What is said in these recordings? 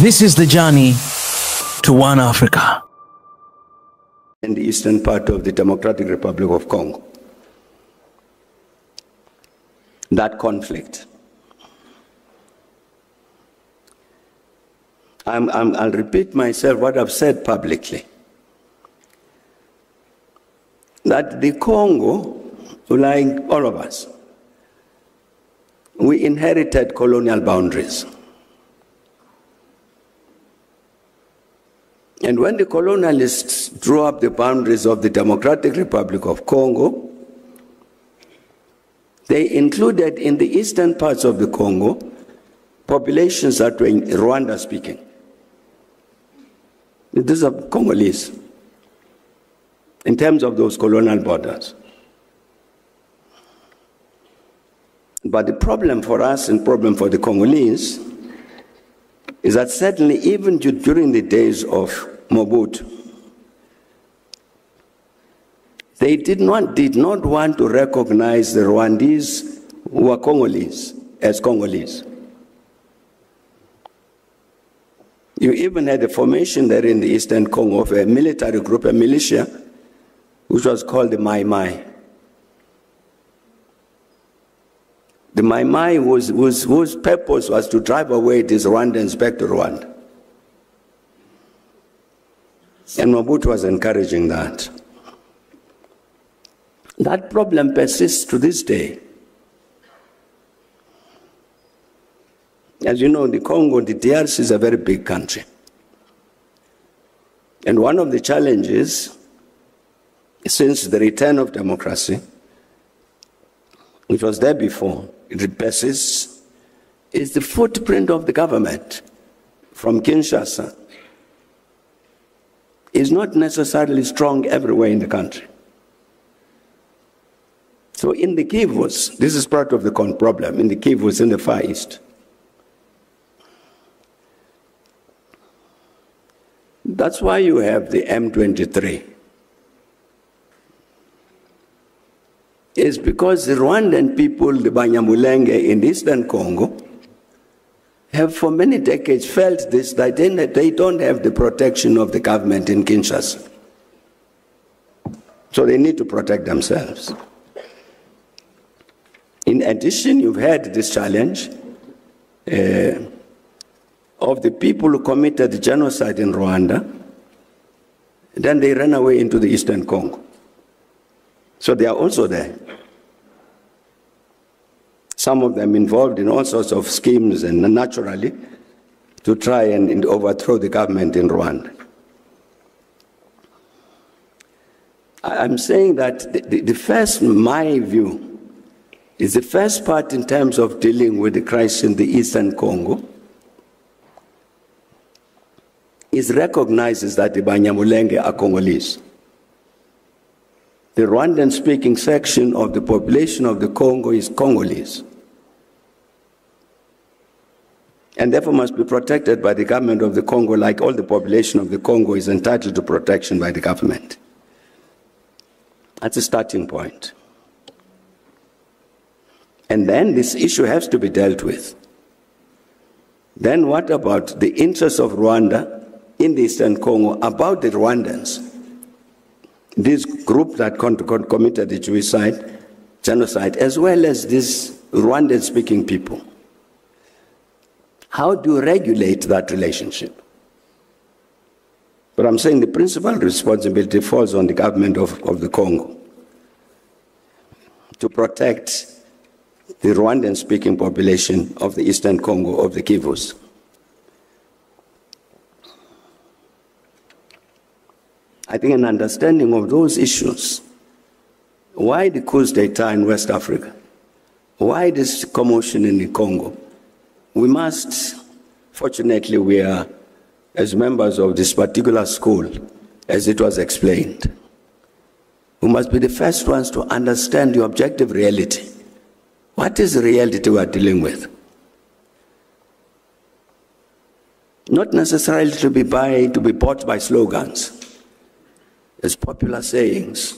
This is the journey to one Africa. In the eastern part of the Democratic Republic of Congo. That conflict. I'll repeat myself what I've said publicly. That the Congo, like all of us, we inherited colonial boundaries. And when the colonialists drew up the boundaries of the Democratic Republic of Congo, they included in the eastern parts of the Congo populations that were Rwanda speaking. These are Congolese in terms of those colonial borders. But the problem for us and problem for the Congolese is that certainly even during the days of Mobutu, they did not want to recognize the Rwandese who were Congolese as Congolese. You even had a formation there in the eastern Congo of a military group, a militia, which was called the Mai Mai. The Mai Mai whose purpose was to drive away these Rwandans back to Rwanda. And Mobutu was encouraging that. That problem persists to this day. As you know, the Congo, the DRC is a very big country. And one of the challenges since the return of democracy, which was there before, it persists, is the footprint of the government from Kinshasa is not necessarily strong everywhere in the country. So in the Kivus, this is part of the problem, in the Kivus in the Far East. That's why you have the M23. It's because the Rwandan people, the Banyamulenge in eastern Congo, have for many decades felt this, that they don't have the protection of the government in Kinshasa. So they need to protect themselves. In addition, you've had this challenge of the people who committed the genocide in Rwanda, then they ran away into the eastern Congo. So they are also there. Some of them involved in all sorts of schemes and naturally to try and overthrow the government in Rwanda. I'm saying that the first, my view, is the first part in terms of dealing with the crisis in the eastern Congo is recognizes that the Banyamulenge are Congolese. The Rwandan-speaking section of the population of the Congo is Congolese, and therefore must be protected by the government of the Congo, like all the population of the Congo is entitled to protection by the government. That's a starting point. And then this issue has to be dealt with. Then what about the interests of Rwanda in the eastern Congo, about the Rwandans? This group that committed the genocide, as well as these Rwandan-speaking people. How do you regulate that relationship? But I'm saying the principal responsibility falls on the government of the Congo to protect the Rwandan-speaking population of the eastern Congo, of the Kivus. I think an understanding of those issues, why the coup d'etat in West Africa, why this commotion in the Congo, we must, fortunately we are, as members of this particular school, as it was explained, we must be the first ones to understand the objective reality. What is the reality we are dealing with? Not necessarily to be bought by slogans, as popular sayings.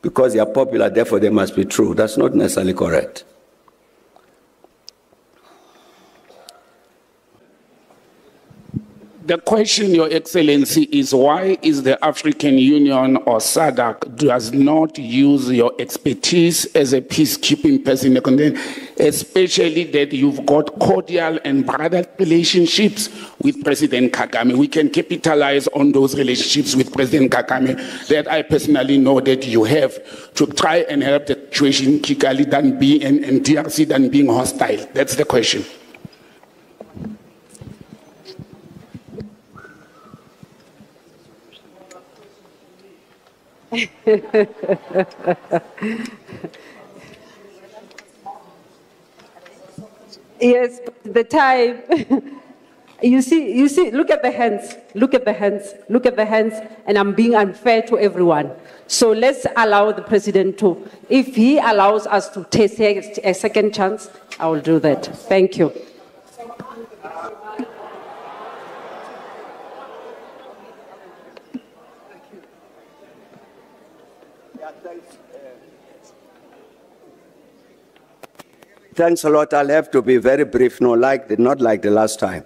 Because they are popular, therefore they must be true. That's not necessarily correct. The question, Your Excellency, is why is the African Union or SADC does not use your expertise as a peacekeeping person, especially that you've got cordial and brotherly relationships with President Kagame. We can capitalize on those relationships with President Kagame that I personally know that you have to try and help the situation in Kigali than being and DRC than being hostile. That's the question. Yes, the time. You see, look at the hands, look at the hands, look at the hands, and I'm being unfair to everyone. So let's allow the president to, if he allows us to take a second chance, I will do that. Thank you. Thanks a lot. I'll have to be very brief, not like the last time.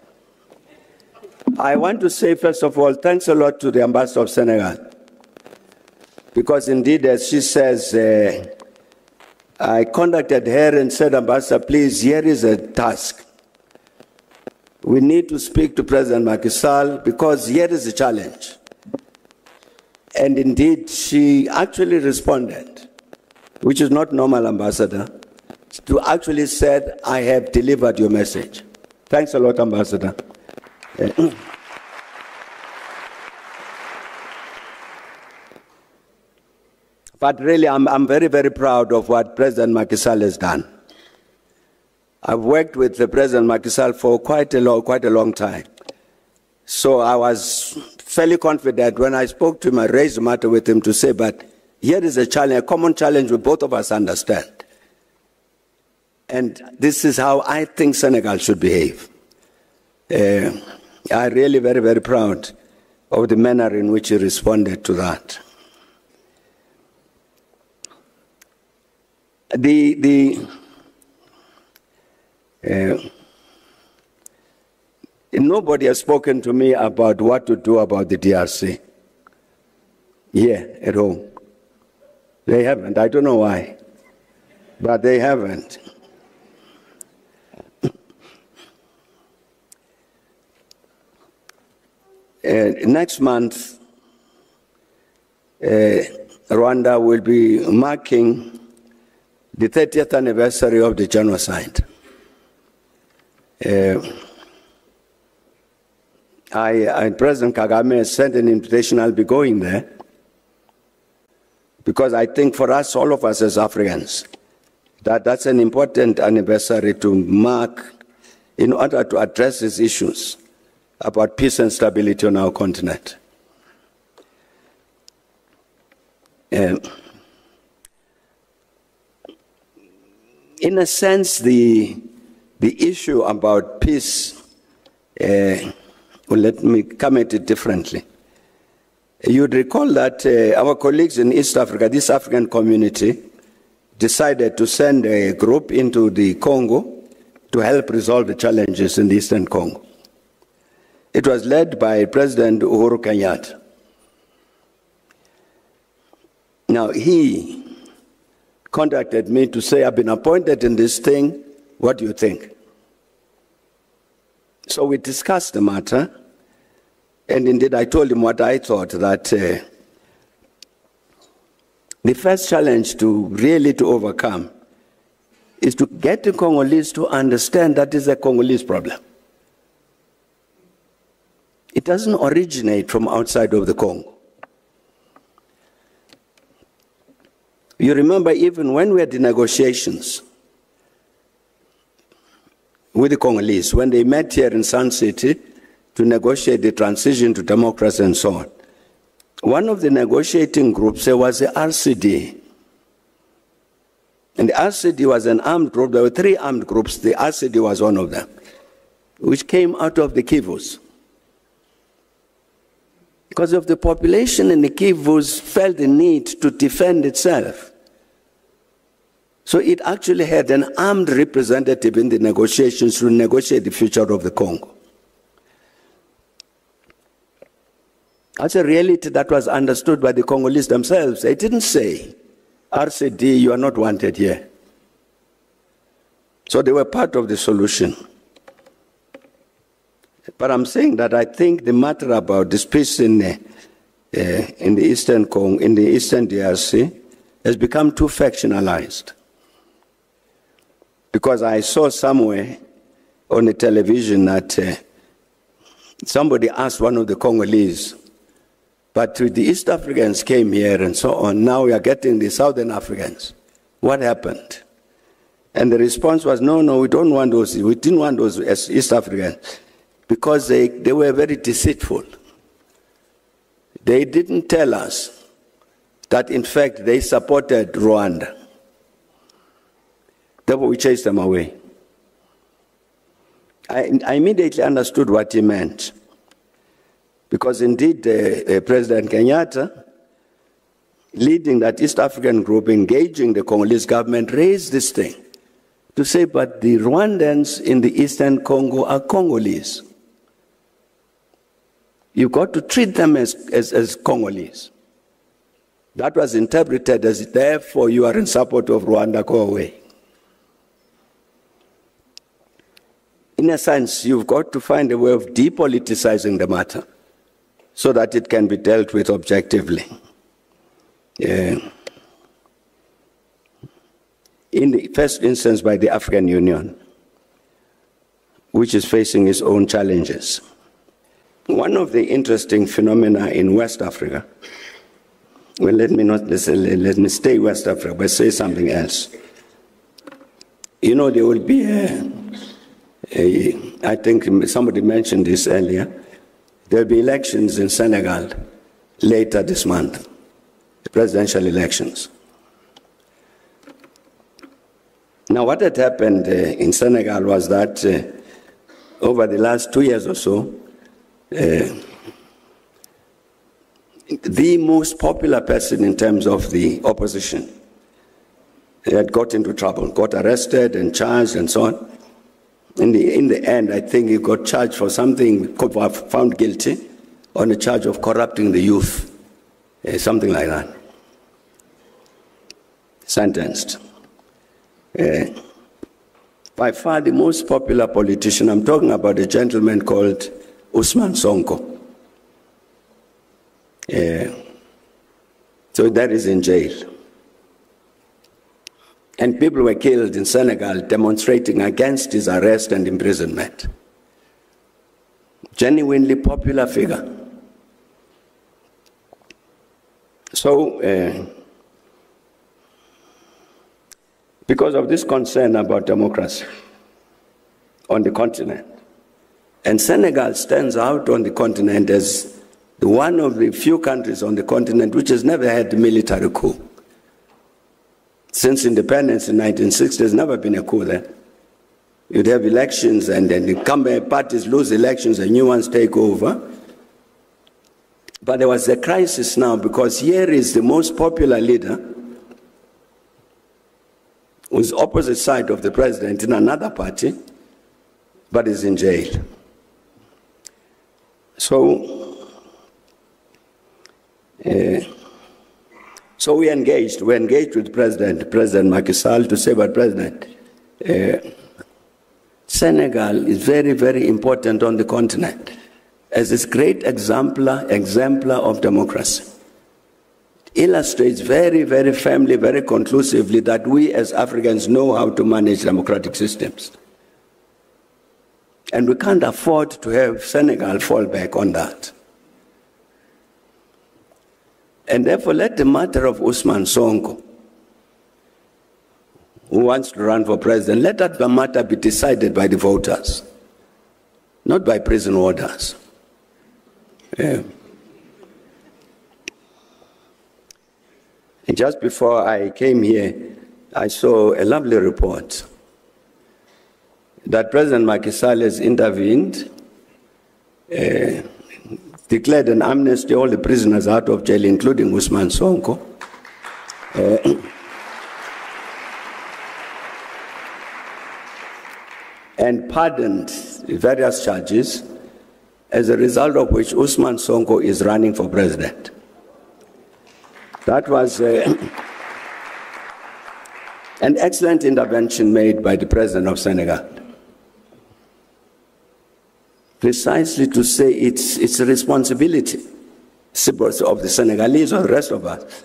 I want to say, first of all, thanks a lot to the Ambassador of Senegal. Because indeed, as she says, I contacted her and said, Ambassador, please, here is a task. We need to speak to President Macky Sall because here is a challenge. And indeed, she actually responded, which is not normal, Ambassador, to actually said, I have delivered your message. Thanks a lot, Ambassador. But really, I'm very, very proud of what President Macky Sall has done. I've worked with the President Macky Sall for quite a long time. So I was fairly confident when I spoke to him, I raised the matter with him to say, but here is a challenge, a common challenge we both of us understand. And this is how I think Senegal should behave. I'm really very, very proud of the manner in which he responded to that. Nobody has spoken to me about what to do about the DRC here at home. They haven't. I don't know why, but they haven't. Next month, Rwanda will be marking the 30th anniversary of the genocide. President Kagame has sent an invitation. I'll be going there because I think for us, all of us as Africans, that's an important anniversary to mark in order to address these issues about peace and stability on our continent. In a sense, the issue about peace, well, let me come at it differently. You'd recall that our colleagues in East Africa, this African community, decided to send a group into the Congo to help resolve the challenges in the Eastern Congo. It was led by President Uhuru Kenyatta. Now, he contacted me to say, I've been appointed in this thing, what do you think? So we discussed the matter, and indeed I told him what I thought, that the first challenge to overcome is to get the Congolese to understand that is a Congolese problem. It doesn't originate from outside of the Congo. You remember even when we had the negotiations with the Congolese, when they met here in Sun City to negotiate the transition to democracy and so on, one of the negotiating groups there was the RCD. And the RCD was an armed group. There were 3 armed groups. The RCD was one of them, which came out of the Kivus. Because of the population in the Kivus felt the need to defend itself. So it actually had an armed representative in the negotiations to negotiate the future of the Congo. That's a reality that was understood by the Congolese themselves. They didn't say, RCD, you are not wanted here. So they were part of the solution. But I'm saying that I think the matter about this peace in the Eastern Congo, in the Eastern DRC, has become too factionalized. Because I saw somewhere on the television that somebody asked one of the Congolese, but the East Africans came here and so on. Now we are getting the Southern Africans. What happened? And the response was, no, we don't want those. We didn't want those as East Africans because they were very deceitful. They didn't tell us that, in fact, they supported Rwanda. Therefore, we chased them away. I immediately understood what he meant. Because indeed, President Kenyatta, leading that East African group, engaging the Congolese government, raised this thing to say, but the Rwandans in the Eastern Congo are Congolese. You've got to treat them as Congolese. That was interpreted as, therefore, you are in support of Rwanda, go away. In a sense, you've got to find a way of depoliticizing the matter so that it can be dealt with objectively. In the first instance, by the African Union, which is facing its own challenges. One of the interesting phenomena in West Africa, well, let me stay West Africa, but say something else. You know, there will be I think somebody mentioned this earlier, there will be elections in Senegal later this month, presidential elections. Now, what had happened in Senegal was that over the last 2 years or so, the most popular person in terms of the opposition had got into trouble, got arrested and charged and so on. In the end, I think he got charged for something, found guilty on a charge of corrupting the youth, something like that. Sentenced. By far the most popular politician, I'm talking about a gentleman called Ousmane Sonko. So that is in jail. And people were killed in Senegal demonstrating against his arrest and imprisonment. Genuinely popular figure. So, because of this concern about democracy on the continent, and Senegal stands out on the continent as one of the few countries on the continent which has never had a military coup. Since independence in 1960, there's never been a coup there. You'd have elections, and then the incumbent parties lose elections, and new ones take over. But there was a crisis now, because here is the most popular leader, who's opposite side of the president in another party, but is in jail. So we engaged with President Macky Sall to say, but President, Senegal is very, very important on the continent as this great exemplar of democracy. It illustrates very, very firmly, very conclusively that we as Africans know how to manage democratic systems. And we can't afford to have Senegal fall back on that. And therefore, let the matter of Ousmane Sonko, who wants to run for president, let that matter be decided by the voters, not by prison orders. And just before I came here, I saw a lovely report that President Macky Sall has intervened, declared an amnesty, all the prisoners out of jail, including Ousmane Sonko. And pardoned various charges, as a result of which Usman Sonko is running for president. That was an excellent intervention made by the president of Senegal. Precisely to say it's a responsibility of the Senegalese or the rest of us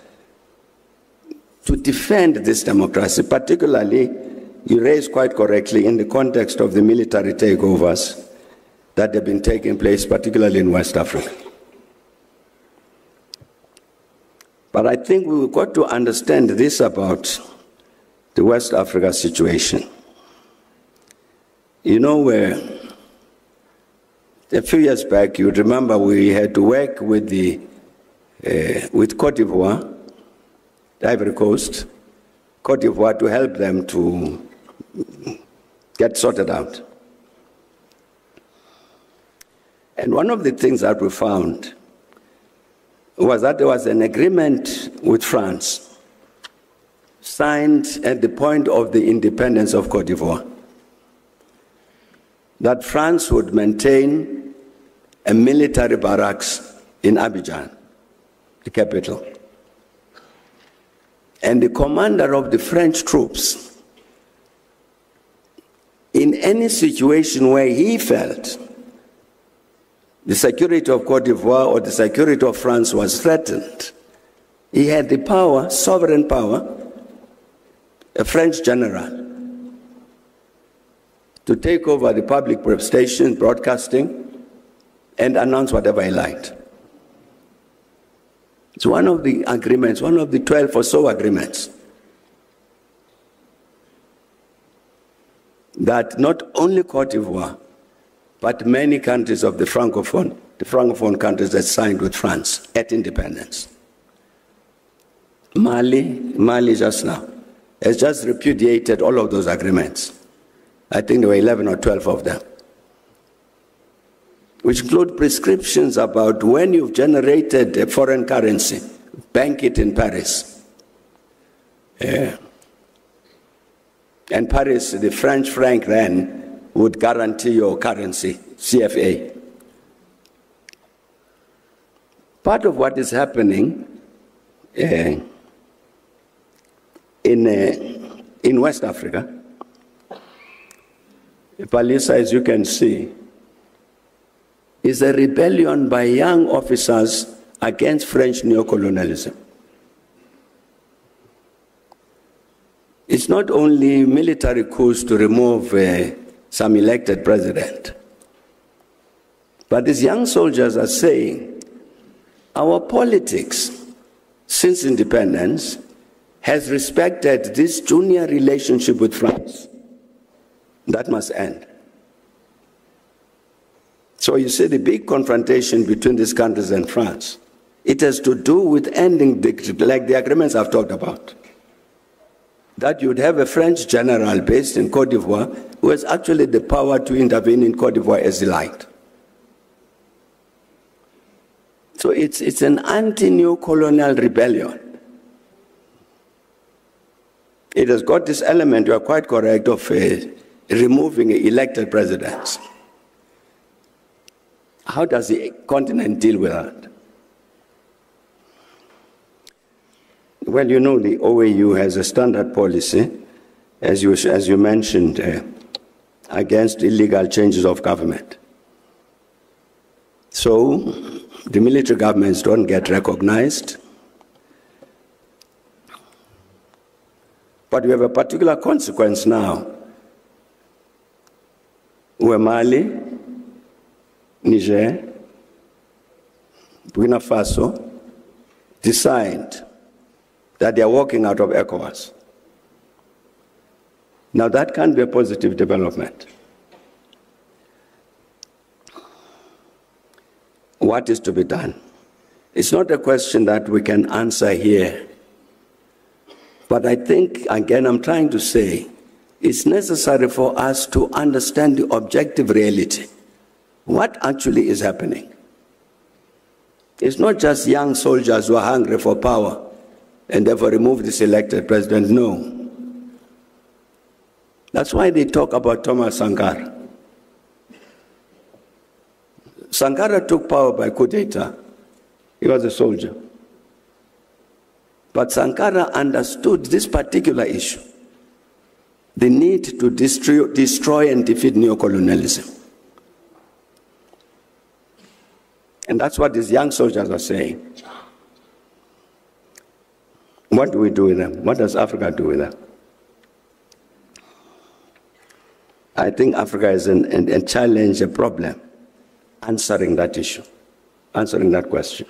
to defend this democracy, particularly, you raised quite correctly, in the context of the military takeovers that have been taking place, particularly in West Africa. But I think we've got to understand this about the West Africa situation. You know, a few years back, you remember we had to work with Côte d'Ivoire, the Ivory Coast, Côte d'Ivoire, to help them to get sorted out. And one of the things that we found was that there was an agreement with France, signed at the point of the independence of Côte d'Ivoire, that France would maintain a military barracks in Abidjan, the capital. And the commander of the French troops, in any situation where he felt the security of Côte d'Ivoire or the security of France was threatened, he had the power, sovereign power, a French general, to take over the public station, broadcasting, and announce whatever he liked. It's one of the agreements, one of the 12 or so agreements, that not only Côte d'Ivoire, but many countries of the Francophone countries that signed with France at independence. Mali just now, has just repudiated all of those agreements. I think there were 11 or 12 of them, which include prescriptions about when you've generated a foreign currency, bank it in Paris. Yeah. And Paris, the French franc then, would guarantee your currency, CFA. Part of what is happening in West Africa, Palisa, as you can see, is a rebellion by young officers against French neocolonialism. It's not only military coups to remove some elected president, but these young soldiers are saying our politics since independence has respected this junior relationship with France. That must end. So you see the big confrontation between these countries and France. It has to do with ending, like the agreements I've talked about. That you'd have a French general based in Côte d'Ivoire who has actually the power to intervene in Côte d'Ivoire as he liked. So it's an anti-neocolonial rebellion. It has got this element, you are quite correct, of removing elected presidents. How does the continent deal with that? Well, you know, the OAU has a standard policy, as you mentioned, against illegal changes of government. So the military governments don't get recognized. But we have a particular consequence now, where Mali, Niger, Burkina Faso decide that they are walking out of ECOWAS. Now that can be a positive development. What is to be done? It's not a question that we can answer here. But I think, again, I'm trying to say, it's necessary for us to understand the objective reality. What actually is happening? It's not just young soldiers who are hungry for power and therefore remove this elected president. No. That's why they talk about Thomas Sankara. Sankara took power by coup d'etat. He was a soldier. But Sankara understood this particular issue, the need to destroy and defeat neocolonialism. And that's what these young soldiers are saying. What do we do with them? What does Africa do with them? I think Africa is a challenge, a problem, answering that issue, answering that question.